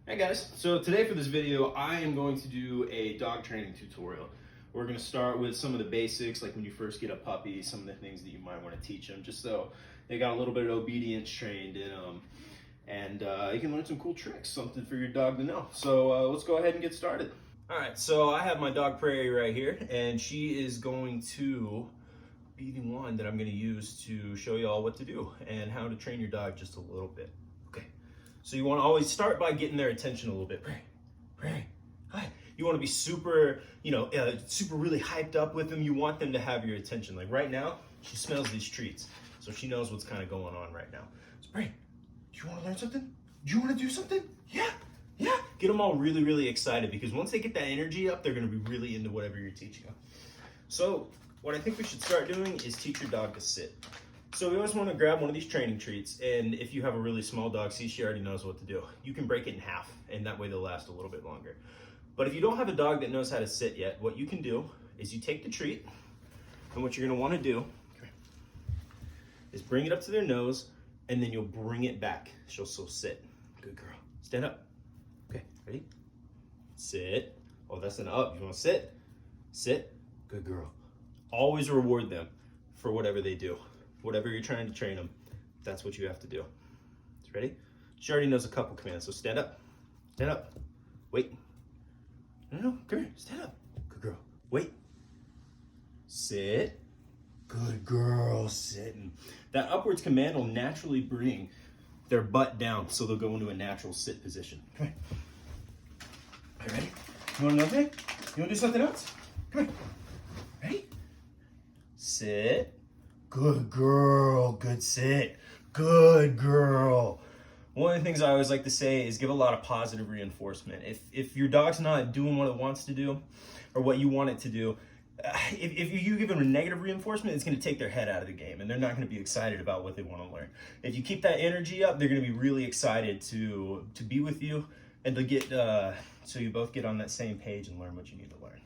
Hey guys, so today for this video I am going to do a dog training tutorial. We're going to start with some of the basics, like when you first get a puppy, some of the things that you might want to teach them, just so they got a little bit of obedience trained in them, and you can learn some cool tricks, something for your dog to know. So let's go ahead and get started. Alright, so I have my dog Prairie right here, and she is going to be the one that I'm going to use to show you all what to do and how to train your dog just a little bit. Okay. So you want to always start by getting their attention a little bit. Prairie, hi. You want to be super, super really hyped up with them. You want them to have your attention. Like right now, she smells these treats. So she knows what's kind of going on right now. So Prairie, do you want to learn something? Do you want to do something? Yeah. Get them all really, really excited, because once they get that energy up, they're going to be really into whatever you're teaching them. So what I think we should start doing is teach your dog to sit. So we always want to grab one of these training treats, and if you have a really small dog, see, she already knows what to do. You can break it in half, and that way they'll last a little bit longer. But if you don't have a dog that knows how to sit yet, what you can do is you take the treat, and what you're going to want to do is bring it up to their nose, and then you'll bring it back. She'll so sit. Good girl. Stand up. Okay, ready? Sit. Oh, that's an up. You want to sit? Sit. Good girl. Always reward them for whatever they do. Whatever you're trying to train them, that's what you have to do. Ready? She already knows a couple commands, so stand up. Stand up. Wait. No, come here. Stand up. Good girl. Wait. Sit. Good girl. Sit. And that upwards command will naturally bring their butt down, so they'll go into a natural sit position. Come here. Are you ready? You want another thing? You want to do something else? Come here. Ready? Sit. Good girl. Good sit. Good girl. One of the things I always like to say is give a lot of positive reinforcement. If your dog's not doing what it wants to do or what you want it to do, if you give them a negative reinforcement, it's going to take their head out of the game, and they're not going to be excited about what they want to learn. If you keep that energy up, they're going to be really excited to be with you and to get so you both get on that same page and learn what you need to learn.